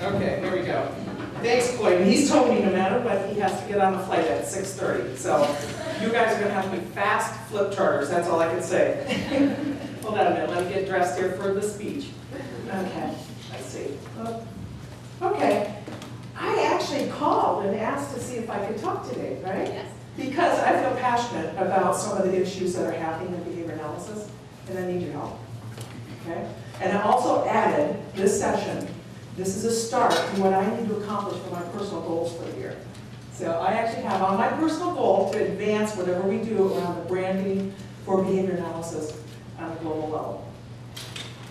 Okay, here we go. Thanks, Cloyd. He's told me no matter what, he has to get on a flight at 6:30. So you guys are going to have to be fast flip charters. That's all I can say. Hold on a minute. Let me get dressed here for the speech. Okay, let's see. Okay. I actually called and asked to see if I could talk today, right? Yes. Because I feel passionate about some of the issues that are happening in behavior analysis, and I need your help. Okay? And I also added this session. This is a start to what I need to accomplish for my personal goals for the year. So I actually have on my personal goal to advance whatever we do around the branding for behavior analysis on a global level.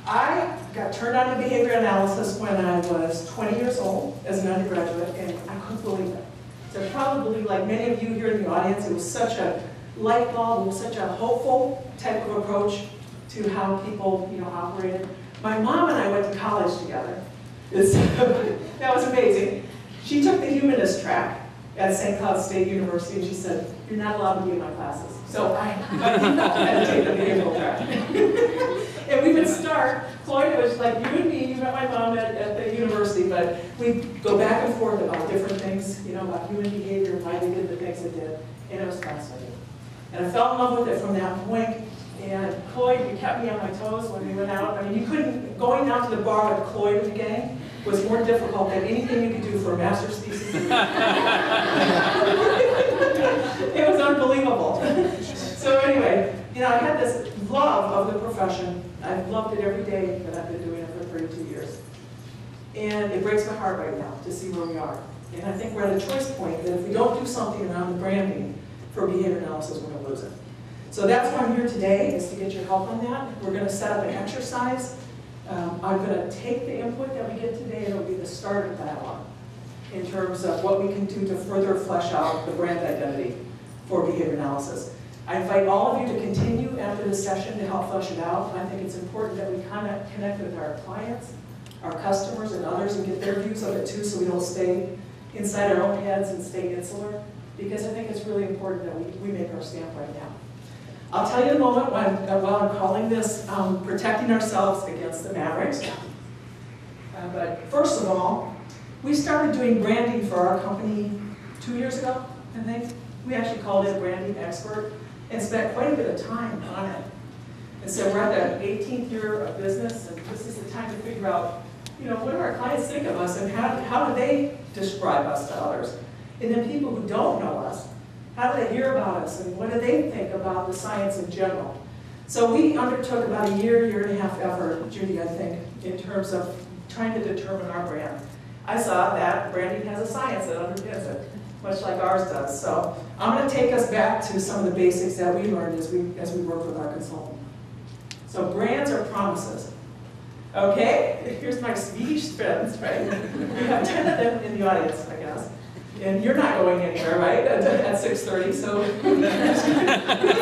I got turned on to behavior analysis when I was 20 years old as an undergraduate, and I couldn't believe it. So probably, like many of you here in the audience, it was such a light bulb, it was such a hopeful type of approach to how people, operated. My mom and I went to college together. That was amazing. She took the humanist track at St. Cloud State University, and she said, "You're not allowed to be in my classes." So I had to take the behavioral track. And we would start, Floyd, it was like you and me, you met my mom at the university, but we'd go back and forth about different things, about human behavior, why they did the things they did, and it was fascinating. And I fell in love with it from that point. And Cloyd, you kept me on my toes when we went out. I mean, you couldn't, going out to the bar with Cloyd and the gang was more difficult than anything you could do for a master's thesis. It was unbelievable. So anyway, I had this love of the profession. I've loved it every day that I've been doing it for 32 years. And it breaks my heart right now to see where we are. And I think we're at a choice point that if we don't do something around the branding for behavior analysis, we're going to lose it. So that's why I'm here today, is to get your help on that. We're going to set up an exercise. I'm going to take the input that we get today, and it'll be the start of dialogue in terms of what we can do to further flesh out the brand identity for behavior analysis. I invite all of you to continue after the session to help flesh it out. I think it's important that we kind of connect with our clients, our customers, and others and get their views of it too, so we don't stay inside our own heads and stay insular, because I think it's really important that we make our stamp right now. I'll tell you in a moment while I'm calling this protecting ourselves against the Mavericks. But first of all, we started doing branding for our company 2 years ago, I think. We actually called it Branding Expert and spent quite a bit of time on it. And so we're at the 18th year of business, and this is the time to figure out, what do our clients think of us, and how do they describe us to others? And then people who don't know us, how do they hear about us, and what do they think about the science in general? So we undertook about a year and a half effort, Judy, I think, in terms of trying to determine our brand. I saw that branding has a science that underpins it, much like ours does. So I'm going to take us back to some of the basics that we learned as we work with our consultant. So brands are promises. Okay, here's my Swedish friends, right? We have 10 of them in the audience, I guess. And you're not going anywhere, right, at 6:30, so we can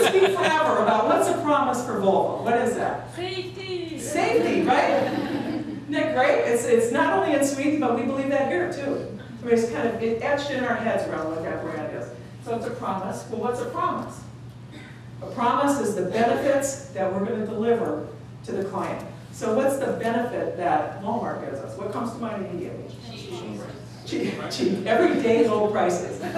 speak forever about what's a promise for Volvo. What is that? Safety! Safety, right? Isn't that great? It's not only in Sweden, but we believe that here, too. I mean, it's kind of etched in our heads around what that brand is. So it's a promise. Well, what's a promise? A promise is the benefits that we're going to deliver to the client. So what's the benefit that Walmart gives us? What comes to mind immediately? Cheap. Everyday low prices. And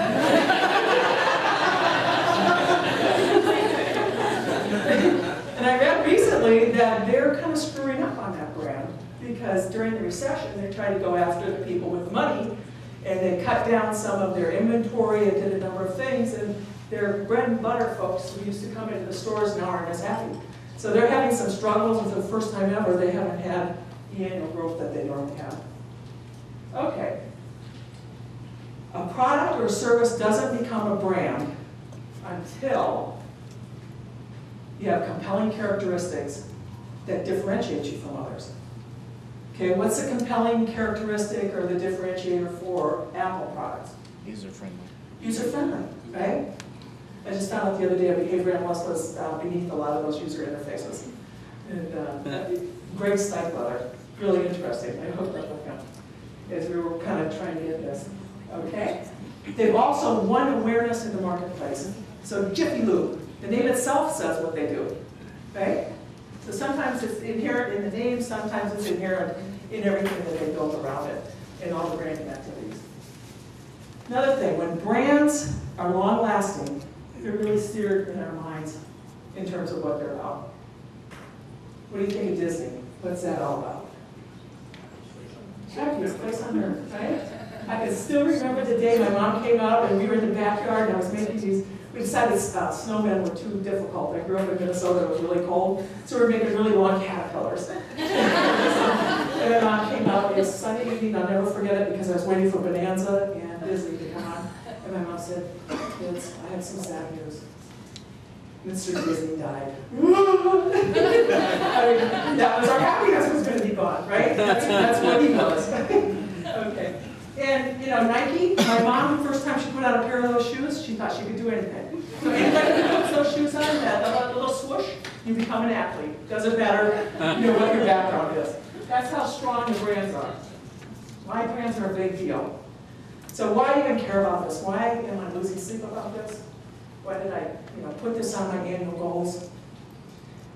I read recently that they're kind of screwing up on that brand because during the recession they tried to go after the people with money, and they cut down some of their inventory and did a number of things, and their bread and butter folks who used to come into the stores now aren't as happy. So they're having some struggles, and for the first time ever they haven't had the annual growth that they normally have. Okay. A product or service doesn't become a brand until you have compelling characteristics that differentiate you from others. Okay, what's the compelling characteristic or the differentiator for Apple products? User-friendly. User-friendly, right? I just found out the other day a behavior analyst was beneath a lot of those user interfaces. And Greg Steichler, really interesting. I hooked up with him as we were kind of trying to get this. Okay? They've also won awareness in the marketplace. So Jiffy Lube, the name itself says what they do, right? So sometimes it's inherent in the name, sometimes it's inherent in everything that they built around it. in all the branding activities. Another thing, when brands are long-lasting, they're really steered in our minds in terms of what they're about. What do you think of Disney? What's that all about? Happiest place on earth, right? I can still remember the day my mom came out and we were in the backyard and I was making these, we decided snowmen were too difficult. I grew up in Minnesota, it was really cold, so we were making really long caterpillars. And my mom came out, it was Sunday evening, I'll never forget it because I was waiting for Bonanza and Disney to come on. And my mom said, kids, I have some sad news. Mr. Disney died. I mean, that was our happiness was going to be gone, right? That's what he was. Okay. And, you know, Nike, my mom, the first time she put on a pair of those shoes, she thought she could do anything. So anybody who puts those shoes on, that little swoosh, you become an athlete. Doesn't matter, you know, what your background is. That's how strong the brands are. My brands are a big deal. So why even care about this? Why am I losing sleep about this? Why did I, you know, put this on my annual goals?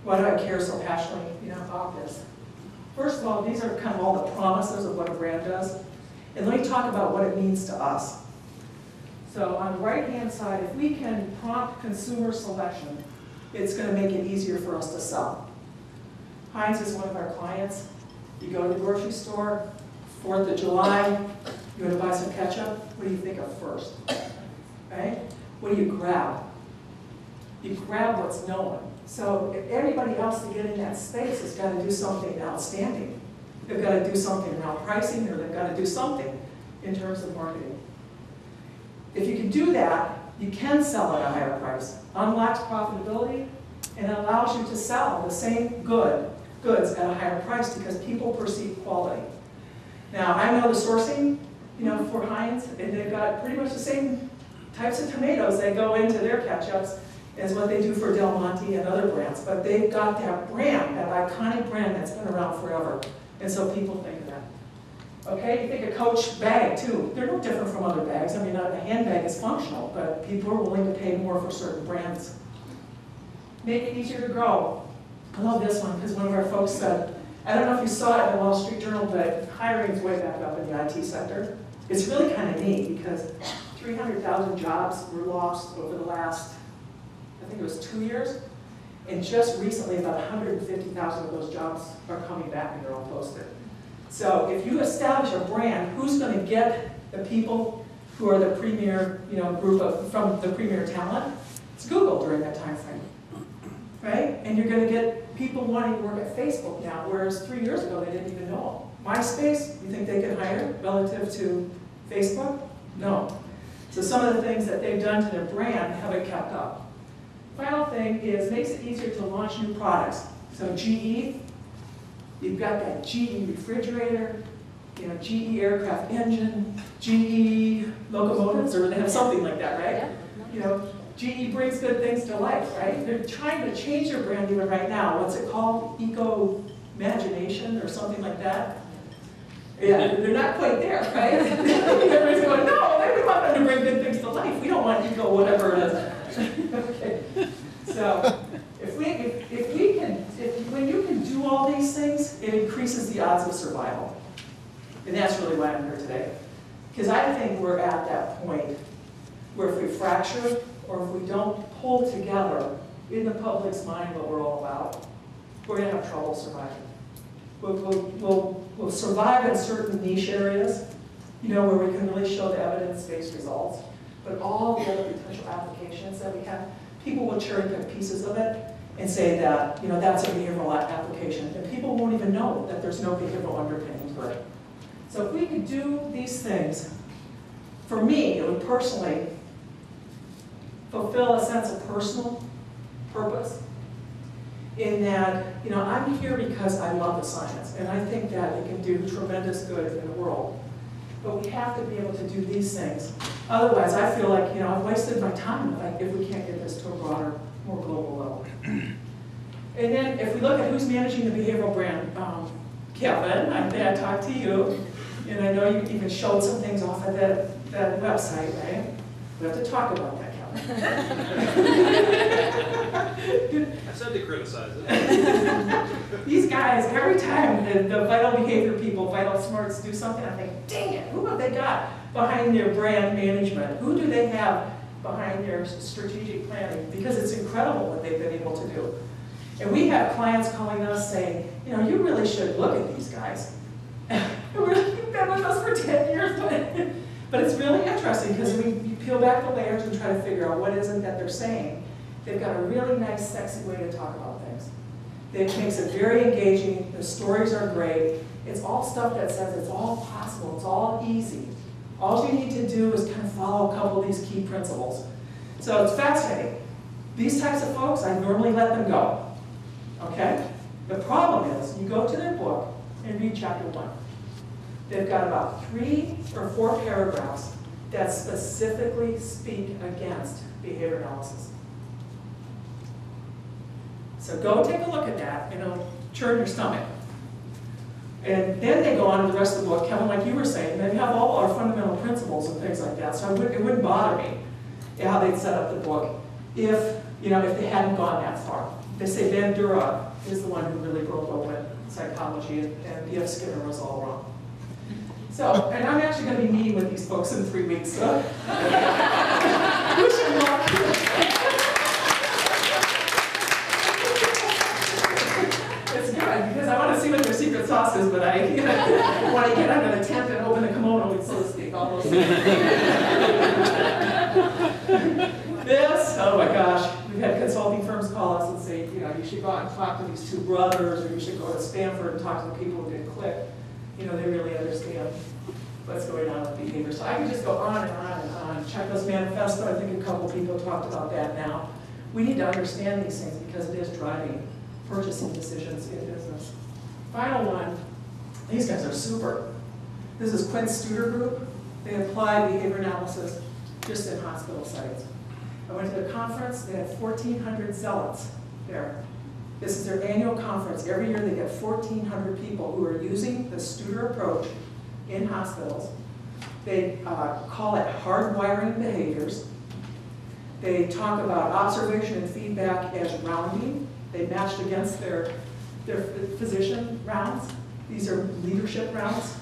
Why do I care so passionately, you know, about this? First of all, these are kind of all the promises of what a brand does. And let me talk about what it means to us. So on the right-hand side, if we can prompt consumer selection, it's going to make it easier for us to sell. Heinz is one of our clients. You go to the grocery store, 4th of July, you want to buy some ketchup, what do you think of first? Right? What do you grab? You grab what's known. So if everybody else to get in that space has got to do something outstanding. They've got to do something around pricing, or they've got to do something in terms of marketing. If you can do that, you can sell at a higher price. Unlocks profitability, and it allows you to sell the same goods at a higher price because people perceive quality. Now, I know the sourcing, you know, for Heinz, and they've got pretty much the same types of tomatoes that go into their ketchups as what they do for Del Monte and other brands. But they've got that brand, that iconic brand that's been around forever. And so people think of that. Okay, you think a Coach bag too. They're no different from other bags. I mean, a handbag is functional, but people are willing to pay more for certain brands. Make it easier to grow. I love this one because one of our folks said, I don't know if you saw it in the Wall Street Journal, but hiring's way back up in the IT sector. It's really kind of neat because 300,000 jobs were lost over the last, I think it was 2 years. And just recently, about 150,000 of those jobs are coming back and they're all posted. So if you establish a brand, who's going to get the people who are the premier, you know, from the premier talent? It's Google during that time frame, right? And you're going to get people wanting to work at Facebook now, whereas 3 years ago they didn't even know. MySpace, you think they can hire relative to Facebook? No. So some of the things that they've done to their brand haven't kept up. Final thing is, makes it easier to launch new products. So GE, you've got that GE refrigerator, you know, GE aircraft engine, GE locomotives, or they have something like that, right? Yeah. You know, GE brings good things to life, right? They're trying to change their brand even right now. What's it called? Eco-imagination or something like that? Yeah, they're not quite there, right? Everybody's going, no, we want them to bring good things to life. We don't want eco whatever it is. Okay, so when you can do all these things, it increases the odds of survival. And that's really why I'm here today. Because I think we're at that point where if we fracture or if we don't pull together in the public's mind what we're all about, we're going to have trouble surviving. We'll survive in certain niche areas, you know, where we can really show the evidence-based results. But all the other potential applications that we have, people will cherry pick pieces of it and say that, you know, that's a behavioral application. And people won't even know that there's no behavioral underpinning to it. So if we could do these things, for me, it would personally fulfill a sense of personal purpose in that, you know, I'm here because I love the science. And I think that it can do tremendous good in the world. But we have to be able to do these things. Otherwise, I feel like, you know, I've wasted my time if we can't get this to a broader, more global level. And then if we look at who's managing the behavioral brand, Kevin, I talked to you, and I know you even showed some things off of that website, right? We have to talk about that, I said to criticize it. These guys, every time the vital behavior people, vital smarts do something, I think, dang it, who have they got behind their brand management? Who do they have behind their strategic planning? Because it's incredible what they've been able to do. And we have clients calling us saying, you know, you really should look at these guys. You've been with us for 10 years, but it's really interesting because you peel back the layers and try to figure out what is it that they're saying. They've got a really nice, sexy way to talk about things. It makes it very engaging. The stories are great. It's all stuff that says it's all possible. It's all easy. All you need to do is kind of follow a couple of these key principles. So it's fascinating. These types of folks, I normally let them go. Okay? The problem is, you go to their book and read chapter 1. They've got about 3 or 4 paragraphs that specifically speak against behavior analysis. So go take a look at that, and it'll churn your stomach. And then they go on to the rest of the book, Kevin, like you were saying, they have all our fundamental principles and things like that. So it wouldn't bother me how they'd set up the book if they hadn't gone that far. They say Ben Dura is the one who really broke open psychology, and E.F. Skinner was all wrong. So, and I'm actually going to be meeting with these folks in 3 weeks. So. Wish them luck. It's good, because I want to see what their secret sauce is, but I want to get under the tent and open the kimono, so to speak, all those things. This, oh my gosh, we've had consulting firms call us and say, you should go out and talk to these 2 brothers, or you should go to Stanford and talk to the people who did Click. They really understand what's going on with behavior. So I can just go on and on and on. Checklist manifesto, I think a couple people talked about that now. We need to understand these things because it is driving purchasing decisions in business. Final one, these guys are super. This is Quinn Studer Group. They apply behavior analysis just in hospital settings. I went to the conference, they had 1,400 zealots there. This is their annual conference. Every year they get 1,400 people who are using the Studer approach in hospitals. They call it hardwiring behaviors. They talk about observation and feedback as rounding. They matched against their physician rounds. These are leadership rounds.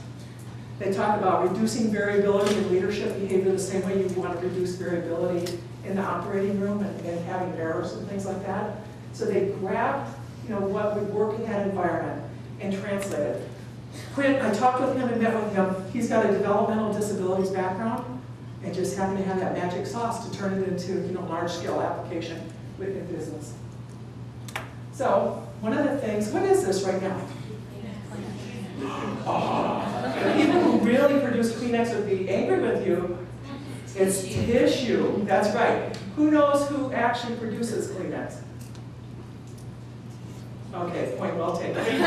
They talk about reducing variability in leadership behavior the same way you want to reduce variability in the operating room and having errors and things like that. So they grabbed, what would work in that environment and translate it. Quinn, I talked with him and met with him. He's got a developmental disabilities background and just happened to have that magic sauce to turn it into, large-scale application within business. So one of the things, what is this right now? Oh, the people who really produce Kleenex would be angry with you. It's tissue. That's right. Who knows who actually produces Kleenex? Okay, point well taken. Somebody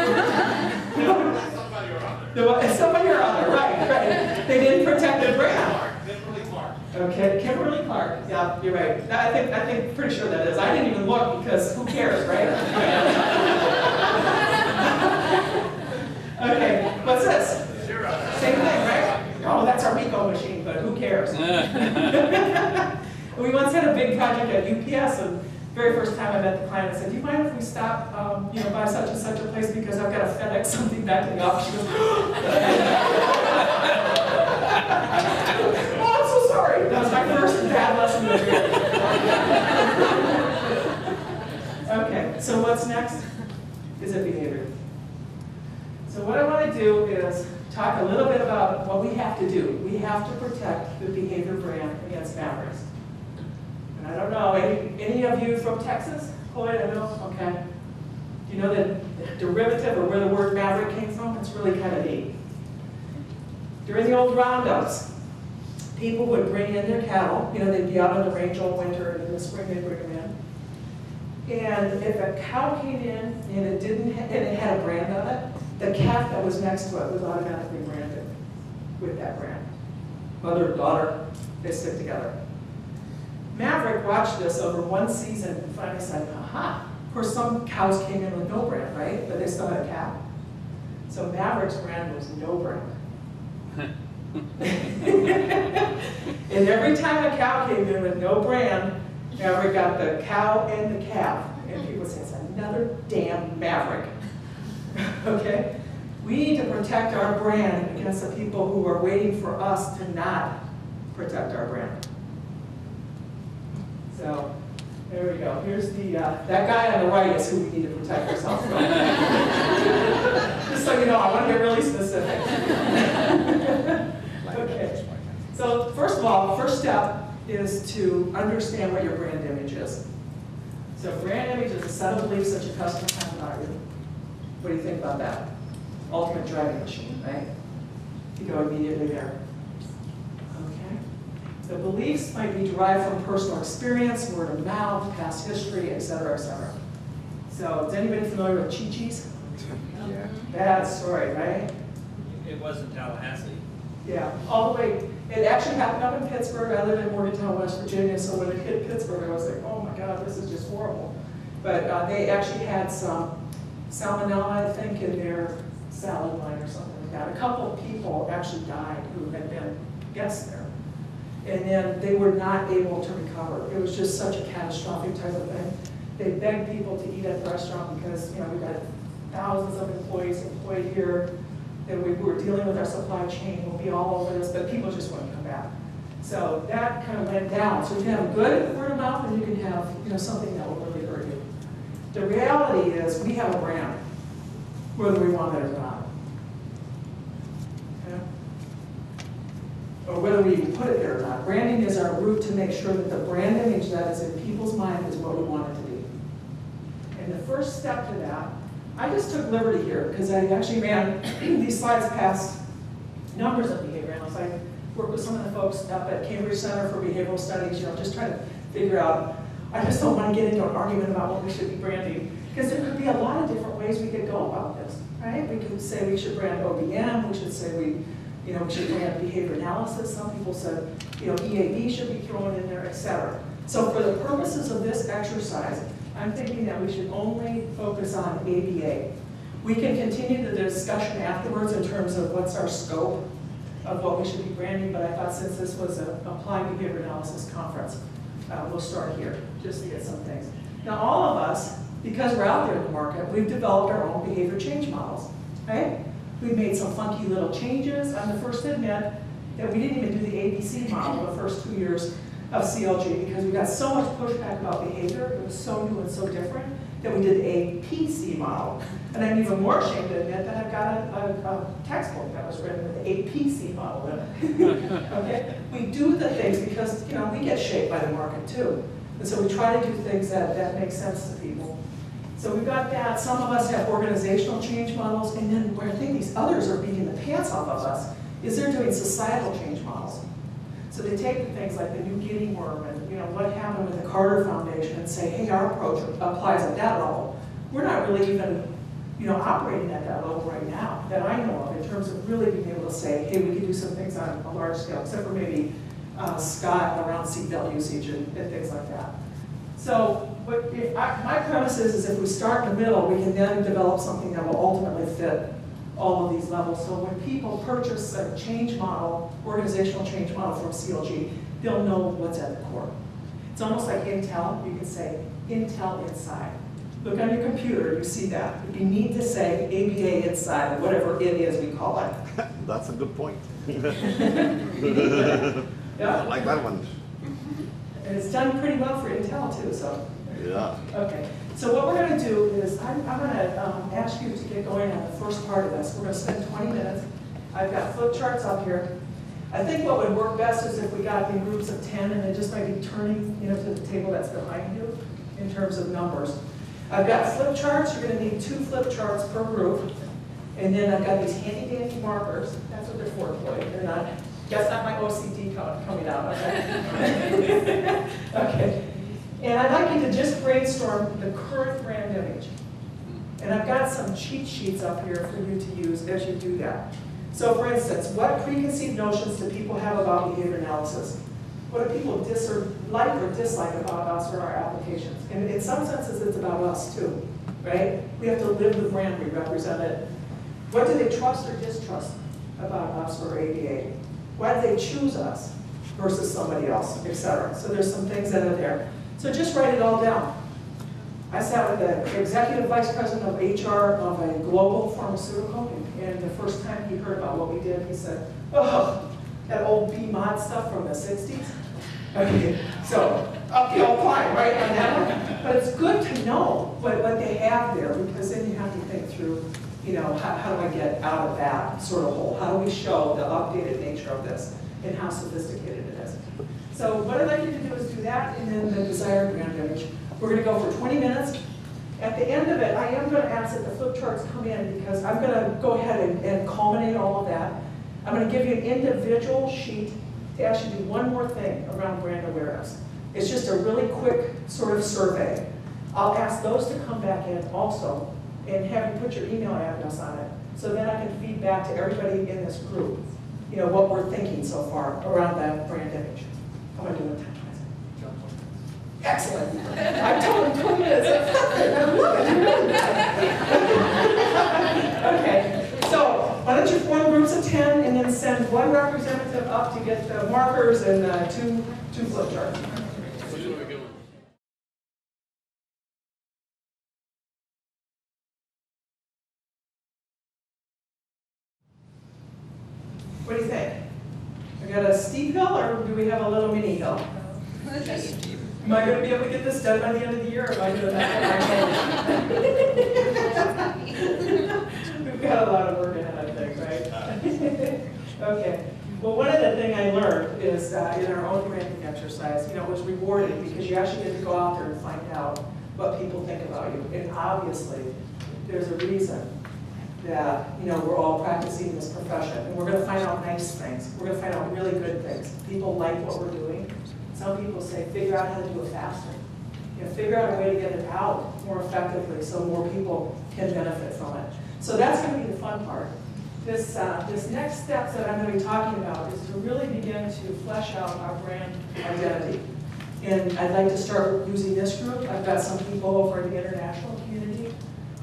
or other. Somebody or other, right. They didn't protect their brand. Kimberly Clark. Okay, Kimberly Clark. Yeah, you're right. I think pretty sure that is. I didn't even look because who cares, right? Okay, what's this? Same thing, right? Oh, that's our Rico machine, but who cares? We once had a big project at UPS, and very first time I met the client, I said, do you mind if we stop by such and such a place because I've got to FedEx something back to the office? She goes, oh, I'm so sorry. That was my first bad lesson of the year. Okay, so what's next is a behavior. So what I want to do is talk a little bit about what we have to do. We have to protect the behavior brand against mavericks. And I don't know, any of you from Texas? Cloyd, I know? Okay. Do you know the derivative or where the word maverick came from? It's really kind of neat. During the old roundups, people would bring in their cattle. They'd be out on the range all winter, and in the spring they'd bring them in. And if a cow came in and it had a brand on it, the calf that was next to it was automatically branded with that brand. Mother and daughter, they stick together. Maverick watched this over one season and finally said, aha. Of course, some cows came in with no brand, right? But they still had a calf. So Maverick's brand was no brand. And And every time a cow came in with no brand, Maverick got the cow and the calf. And people would say, it's another damn Maverick. Okay? We need to protect our brand against the people who are waiting for us to not protect our brand. So, there we go. Here's the, that guy on the right is who we need to protect ourselves from. Just so you know, I want to get really specific. Okay. So, first of all, first step is to understand what your brand image is. So, brand image is a set of beliefs that your customers have about you. What do you think about that? Ultimate driving machine, right? You go immediately there. Okay. The beliefs might be derived from personal experience, word of mouth, past history, et cetera, et cetera. So, is anybody familiar with Chi-Chi's? Yeah. Bad story, right? It was in Tallahassee. Yeah, all the way. It actually happened up in Pittsburgh. I live in Morgantown, West Virginia, so when it hit Pittsburgh, I was like, oh my God, this is just horrible. But they actually had some salmonella, I think, in their salad line or something like that. A couple of people actually died who had been guests there. And then they were not able to recover. It was just such a catastrophic type of thing. They begged people to eat at the restaurant because, you know, we got thousands of employees employed here, that we were dealing with our supply chain, we'll be all over this, but people just wouldn't come back. So that kind of went down. So you can have a good word of mouth, and you can have, you know, something that will really hurt you. The reality is we have a brand, whether we want it or not. Okay? Or whether we even put it there or not. Branding is our route to make sure that the brand image that is in people's mind is what we want it to be. And the first step to that, I just took liberty here because I actually ran these slides past numbers of behavior analysts. I worked with some of the folks up at Cambridge Center for Behavioral Studies, you know, just trying to figure out, I just don't want to get into an argument about what we should be branding, because there could be a lot of different ways we could go about this, right? We could say we should brand OBM, we should say we should brand behavior analysis. Some people said, you know, EAB should be thrown in there, etc. So for the purposes of this exercise, I'm thinking that we should only focus on ABA. We can continue the discussion afterwards in terms of what's our scope of what we should be branding, but I thought since this was an applied behavior analysis conference, we'll start here, just to get some things. Now all of us, because we're out there in the market, we've developed our own behavior change models, right? We've made some funky little changes. I'm the first to admit that we didn't even do the ABC model the first 2 years of CLG because we got so much pushback about behavior. It was so new and so different that we did a PC model. And I'm even more ashamed to admit that I've got a textbook that was written with a PC model in it. Okay? We do the things because, you know, we get shaped by the market too. And so we try to do things that make sense to people. So we've got that. Some of us have organizational change models, and then where I think these others are beating the pants off of us is they're doing societal change models. So they take the things like the new guinea worm and, you know, what happened with the Carter Foundation and say, hey, our approach applies at that level. We're not really even, you know, operating at that level right now that I know of in terms of really being able to say, hey, we can do some things on a large scale, except for maybe Scott around seatbelt usage and things like that. So my premise is if we start in the middle, we can then develop something that will ultimately fit all of these levels. So when people purchase a change model, organizational change model from CLG, they'll know what's at the core. It's almost like Intel. You can say Intel inside. Look on your computer, you see that. You need to say ABA inside, or whatever it is we call it. That's a good point. Yeah. I like that one. And it's done pretty well for Intel too, so. Yeah. Okay, so what we're going to do is I'm going to ask you to get going on the first part of this. We're going to spend 20 minutes. I've got flip charts up here. I think what would work best is if we got in groups of 10 and then just maybe turning, you know, to the table that's behind you in terms of numbers. I've got flip charts. You're going to need 2 flip charts per group. And then I've got these handy dandy markers. That's what they're for, Floyd. They're not, that's not my OCD coming out, okay? Okay. And I'd like you to just brainstorm the current brand image. And I've got some cheat sheets up here for you to use as you do that. So for instance, what preconceived notions do people have about behavior analysis? What do people like or dislike about us or our applications? And in some senses, it's about us too, right? We have to live the brand we represent it. What do they trust or distrust about us or ABA? Why do they choose us? versus somebody else, etc. So there's some things that are there. So just write it all down. I sat with the executive vice president of HR of a global pharmaceutical, and the first time he heard about what we did, he said, "Oh, that old B-mod stuff from the 60s." Okay, so uphill climb, right, on that one. But it's good to know what they have there, because then you have to think through, you know, how do I get out of that sort of hole? How do we show the updated nature of this and how sophisticated it is? So what I'd like you to do is do that, and then the desired brand image. We're going to go for 20 minutes. At the end of it, I am going to ask that the flip charts come in, because I'm going to go ahead and culminate all of that. I'm going to give you an individual sheet to actually do one more thing around brand awareness. It's just a really quick sort of survey. I'll ask those to come back in also and have you put your email address on it, so then I can feed back to everybody in this group, you know, what we're thinking so far around that brand image. How am I doing time? Excellent. I told him 20 minutes. I love it. Okay, so why don't you form groups of 10 and then send one representative up to get the markers and two flip charts. What do you think? We got a steep hill, or do we have a little mini hill? Am I going to be able to get this done by the end of the year, or am I going to have to We've got a lot of work ahead, I think, right? Okay. Well, one of the things I learned is in our own ranking exercise, you know, it was rewarding because you actually get to go out there and find out what people think about you. And obviously, there's a reason that, you know, we're all practicing this profession. And we're going to find out nice things. We're going to find out really good things. People like what we're doing. Some people say, figure out how to do it faster. You know, figure out a way to get it out more effectively so more people can benefit from it. So that's going to be the fun part. This next steps that I'm going to be talking about is to really begin to flesh out our brand identity. And I'd like to start using this group. I've got some people over in the international community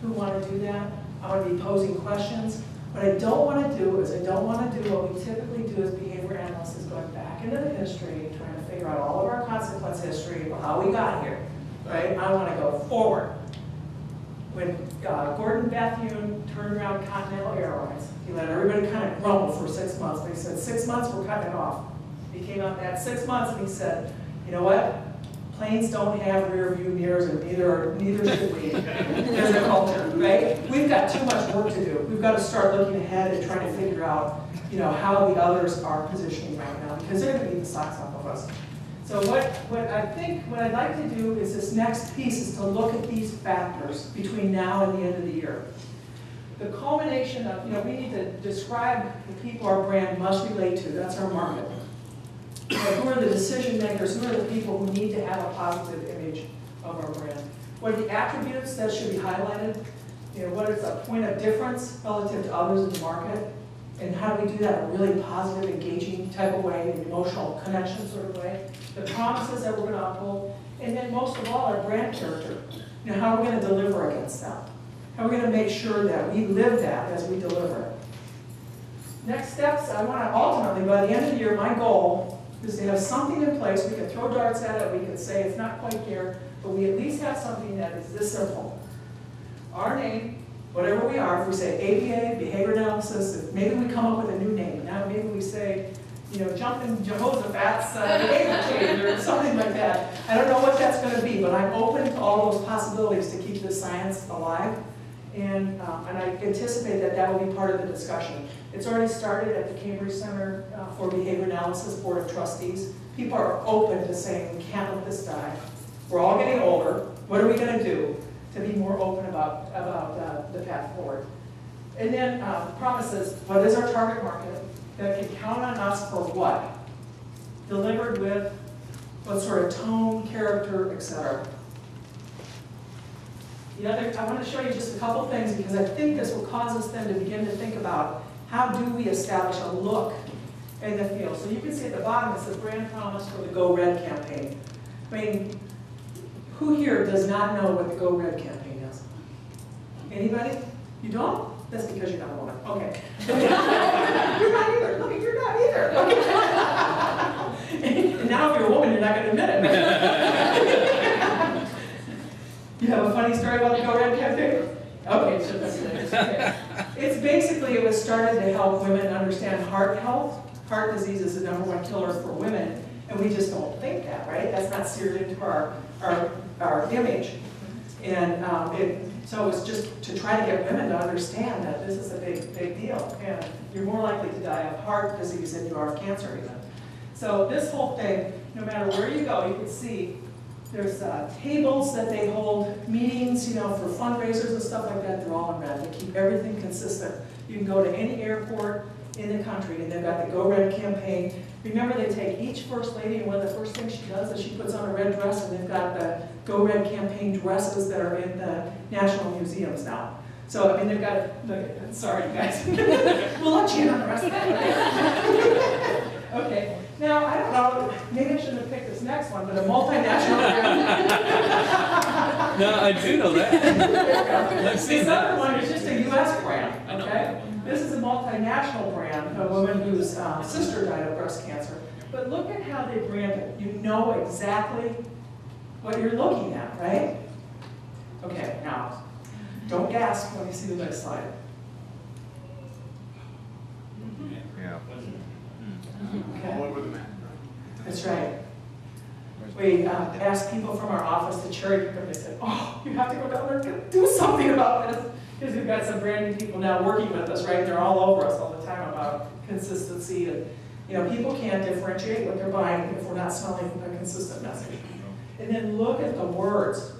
who want to do that. I want to be posing questions. What I don't want to do is I don't want to do what we typically do as behavior analysts, is going back into the history and trying to figure out all of our consequence history of how we got here, right? I want to go forward. When Gordon Bethune turned around Continental Airlines, he let everybody kind of grumble for 6 months, but he said, 6 months, we're cutting it off. He came out at 6 months and he said, you know what? Planes don't have rear view mirrors, and neither should we as a culture, right? We've got too much work to do. We've got to start looking ahead and trying to figure out, you know, how the others are positioning right now, because they're going to beat the socks off of us. So what I'd like to do is this next piece is to look at these factors between now and the end of the year. The culmination of, you know, we need to describe the people our brand must relate to. That's our market. You know, who are the decision makers? Who are the people who need to have a positive image of our brand? What are the attributes that should be highlighted? You know, what is a point of difference relative to others in the market? And how do we do that in a really positive, engaging type of way, an emotional connection sort of way? The promises that we're going to uphold. And then most of all, our brand character. You know, how are we going to deliver against them? How are we going to make sure that we live that as we deliver it? Next steps, I want to ultimately, by the end of the year, my goal is to have something in place. We can throw darts at it, we can say it's not quite here, but we at least have something that is this simple. Our name, whatever we are, if we say ABA, Behavior Analysis, maybe we come up with a new name. Now maybe we say, you know, Jumping Jehoshaphat's Behavior Change or something like that. I don't know what that's going to be, but I'm open to all those possibilities to keep this science alive. And I anticipate that that will be part of the discussion. It's already started at the Cambridge Center for Behavior Analysis Board of Trustees. People are open to saying, we can't let this die. We're all getting older. What are we going to do to be more open about the path forward? And then promises, what is our target market that can count on us for what? Delivered with what sort of tone, character, etc. I want to show you just a couple things because I think this will cause us then to begin to think about how do we establish a look in the field. So you can see at the bottom it says brand promise for the Go Red campaign. I mean, who here does not know what the Go Red campaign is? Anybody? You don't? That's because you're not a woman. Okay. You're not either. Look, you're not either. Okay. funny story about the Go Red campaign? Okay, so that's it. Okay. It's basically, it was started to help women understand heart health. Heart disease is the #1 killer for women, and we just don't think that, right? That's not seared into our image. And so it's just to try to get women to understand that this is a big deal, and you're more likely to die of heart disease than you are of cancer even. So this whole thing, no matter where you go, you can see there's tables that they hold, meetings, you know, for fundraisers and stuff like that. They're all in red. They keep everything consistent. You can go to any airport in the country, and they've got the Go Red campaign. Remember, they take each first lady, and one of the first things she does is she puts on a red dress, and they've got the Go Red campaign dresses that are in the national museums now. So, I mean, they've got, sorry, guys. We'll let you in on the rest of that. Okay. Now, I don't know, maybe I shouldn't have picked this next one, but a multinational brand. No, I do know that. I've seen This that. other one is just a U.S. brand, I know. okay? This is a multinational brand, a woman whose sister died of breast cancer. But look at how they brand it. You know exactly what you're looking at, right? Okay, now, don't gasp when you see the next slide. Yeah. Okay. All over the map, That's right. We asked people from our office to cherry pick them. They said, oh, you have to go down there and do something about this. Because we've got some brand new people now working with us, right? They're all over us all the time about consistency. And, you know, people can't differentiate what they're buying if we're not selling a consistent message. And then look at the words.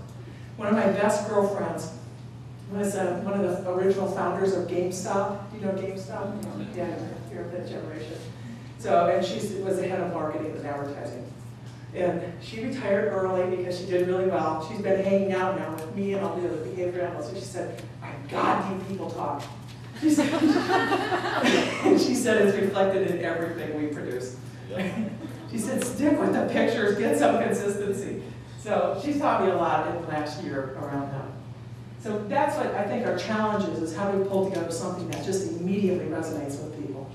One of my best girlfriends was one of the original founders of GameStop. Do you know GameStop? Yeah, you're of that generation. So, and she was the head of marketing and advertising. And she retired early because she did really well. She's been hanging out now with me and all the other behavior analysts. And she said, my God, do people talk? She said, and she said it's reflected in everything we produce. She said, stick with the pictures, get some consistency. So she's taught me a lot in the last year around that. So that's what I think our challenge is how do we pull together something that just immediately resonates with people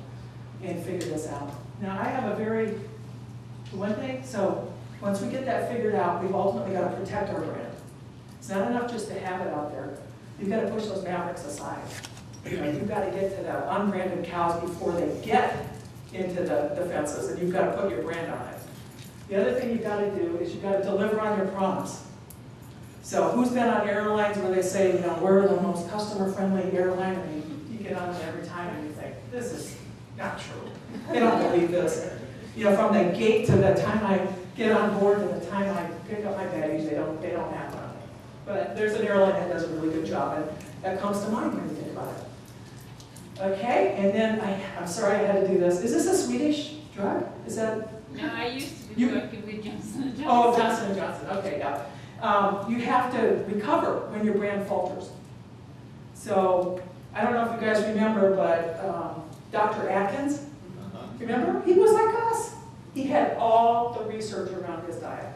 and figure this out. Now I have a very, one thing, so once we get that figured out, we've ultimately got to protect our brand. It's not enough just to have it out there. You've got to push those mavericks aside. You know, you've got to get to the unbranded cows before they get into the fences, and you've got to put your brand on it. The other thing you've got to do is you've got to deliver on your promise. So who's been on airlines where they say, you know, we're the most customer-friendly airline, and you get on it every time and you think, this is not true. They don't believe this. You know, from the gate to the time I get on board to the time I pick up my baggage, they don't act on it. But there's an airline that does a really good job, and that comes to mind when you think about it. Okay, and then I'm sorry I had to do this. Is this a Swedish drug? Is that? No, I used to be working with Johnson & Johnson. Oh, Johnson & Johnson, okay, yeah. You have to recover when your brand falters. So, I don't know if you guys remember, but Dr. Atkins, remember? He was like us. He had all the research around his diet.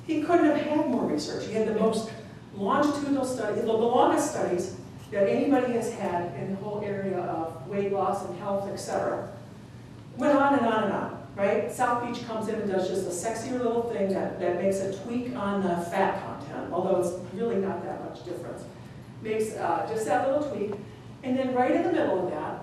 He couldn't have had more research. He had the most longitudinal study, the longest studies that anybody has had in the whole area of weight loss and health, etc. Went on and on and on, right? South Beach comes in and does just a sexier little thing that makes a tweak on the fat content, although it's really not that much difference. Makes just that little tweak. And then right in the middle of that,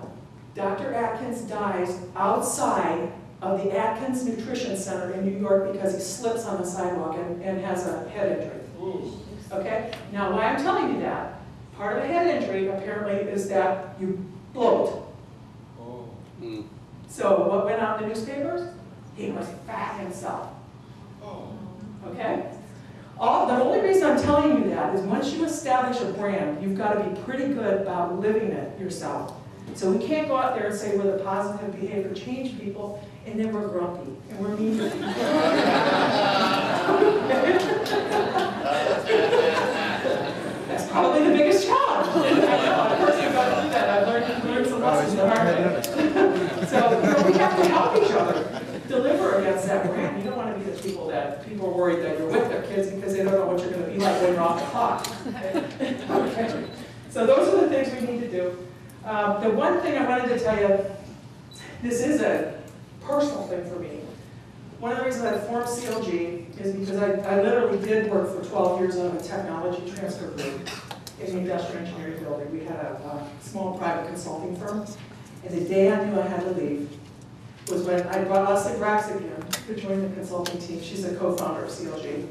Dr. Atkins dies outside of the Atkins Nutrition Center in New York because he slips on the sidewalk and has a head injury. Ooh. Okay? Now, why I'm telling you that, part of the head injury apparently is that you bloat. Oh. So what went out in the newspapers? He was fat himself. Oh. Okay? The only reason I'm telling you that is once you establish a brand, you've got to be pretty good about living it yourself. So we can't go out there and say we're the positive behavior change people, and then we're grumpy, and we're mean to people. That's probably the biggest challenge. I know, I've personally gone through that. I've learned some lessons the hard way. So you know, we have to help each other deliver against that brand. You don't want to be the people that people are worried that you're with their kids because they don't know what you're going to be like when you're off the clock. Okay. So those are the things we need to do. The one thing I wanted to tell you, this is a personal thing for me. one of the reasons I formed CLG is because I literally did work for 12 years on a technology transfer group in the industrial engineering building. We had a small private consulting firm, and the day I knew I had to leave was when I brought Leslie Braxigan to join the consulting team. She's a co-founder of CLG.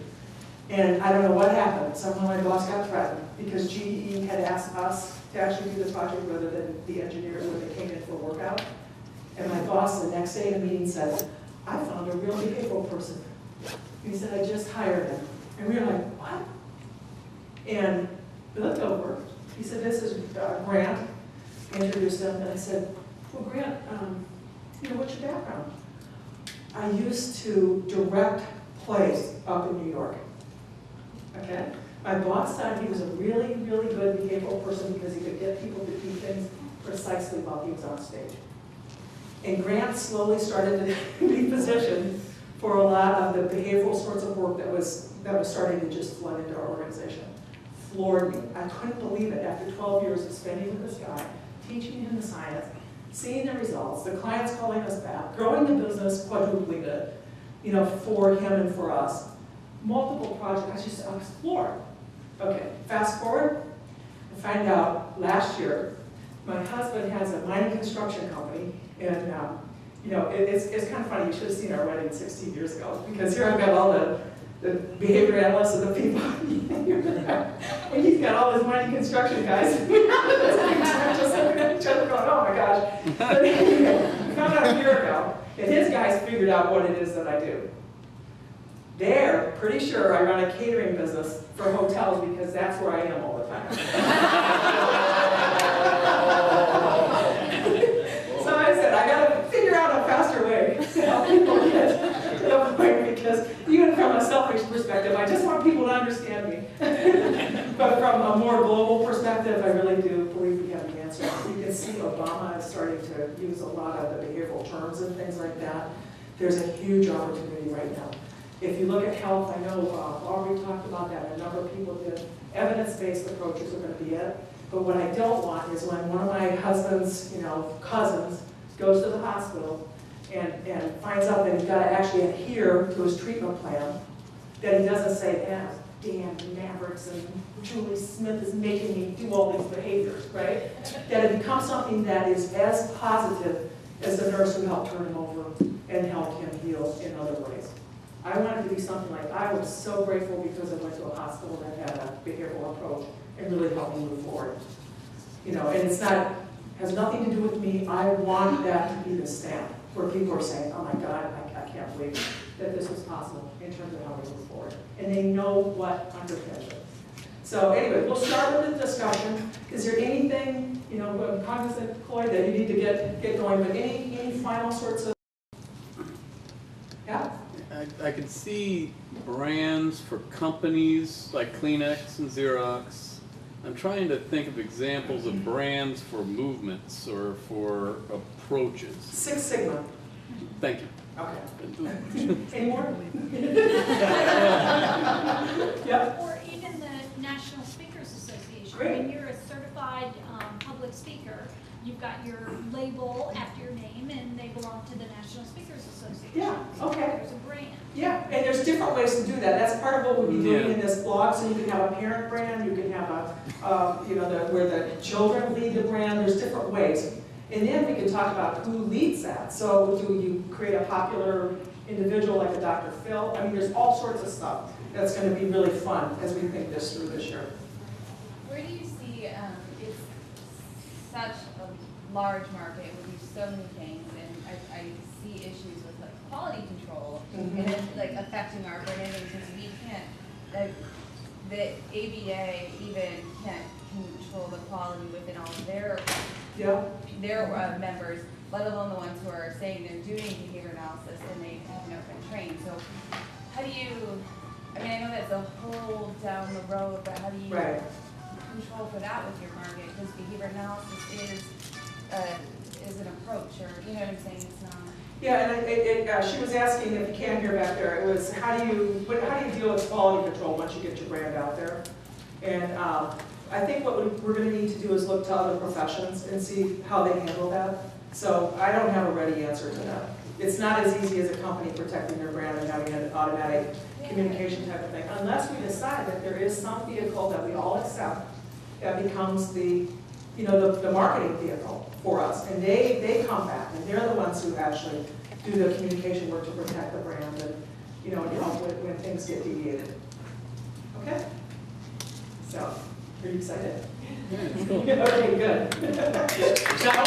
And I don't know what happened. Somehow my boss got threatened because GE had asked us to actually do the project rather than the engineers when they came in for a workout. And my boss the next day in a meeting said, I found a real behavioral person. He said, I just hired him. And we were like, what? And we looked over. He said, this is Grant. I introduced him, and I said, well, Grant, what's your background? I used to direct plays up in New York. Okay? My boss said he was a really, really good behavioral person because he could get people to do things precisely while he was on stage. And Grant slowly started to be positioned for a lot of the behavioral sorts of work that was starting to just flood into our organization. Floored me. I couldn't believe it after 12 years of spending with this guy, teaching him the science, seeing the results, the clients calling us back, growing the business, quadrupling it, for him and for us. Multiple projects, I was floored. Okay, fast forward, I find out last year, my husband has a mining construction company, and it's kind of funny, you should have seen our wedding 16 years ago, because here I've got all the behavior analysts and the people, and he's got all his mining construction guys. Just looking at each other going, oh my gosh. But anyway, we found out a year ago that his guys figured out what it is that I do. They're pretty sure I run a catering business for hotels because that's where I am all the time. So I said, I gotta figure out a faster way to help people get to the point, because even from a selfish perspective, I just want people to understand me. But from a more global perspective, I really do believe we have the answer. You can see Obama is starting to use a lot of the behavioral terms and things like that. There's a huge opportunity right now. If you look at health, I know Aubrey talked about that, a number of people did. Evidence-based approaches are going to be it. But what I don't want is when one of my husband's cousins goes to the hospital and finds out that he's got to actually adhere to his treatment plan, that he doesn't say, damn Mavericks and Julie Smith is making me do all these behaviors, right? That it becomes something that is as positive as the nurse who helped turn him over and helped him heal in other ways. I want it to be something like, I was so grateful because I went to a hospital that had a behavioral approach and really helped me move forward. And it's not, has nothing to do with me. I want that to be the stamp where people are saying, oh my God, I can't believe that this was possible in terms of how we move forward. And they know what underpins it. So anyway, we'll start with the discussion. Is there anything, I'm cognizant, Cloyd, that you need to get going, but any final sorts of, yeah? I can see brands for companies like Kleenex and Xerox. I'm trying to think of examples of brands for movements or for approaches. Six Sigma. Thank you. Okay. Any more? Yep. Or even the National Speakers Association. Great. When you're a certified public speaker, you've got your label after your name, and they belong to the National Speakers Association. Yeah, okay. There's a brand. Yeah, and there's different ways to do that. That's part of what we'll be doing in this blog. So you can have a parent brand, you can have where the children lead the brand. There's different ways. And then we can talk about who leads that. So do you create a popular individual like a Dr. Phil? I mean, there's all sorts of stuff that's going to be really fun as we think this through this year. Where do you see, it's such a large market, we do so many things, and I see issues with like quality control, and it's like affecting our branding, since we can't, like, the ABA even can't control the quality within all of their members, let alone the ones who are saying they're doing behavior analysis and they have not been trained. So how do you, I mean, I know that's a whole down the road, but how do you control for that with your market? Because behavior analysis is an approach, or you know what I'm saying? It's not. Yeah, and she was asking, if you can't hear back there, it was how do you deal with quality control once you get your brand out there? And I think what we're going to need to do is look to other professions and see how they handle that. So I don't have a ready answer to that. It's not as easy as a company protecting their brand and having an automatic communication type of thing, unless we decide that there is some vehicle that we all accept that becomes the, you know, the marketing vehicle for us. And they come back, and they're the ones who actually do the communication work to protect the brand and, you know, and help when things get deviated. Okay? So, are you excited? Yeah, it's cool. Okay, good. Now,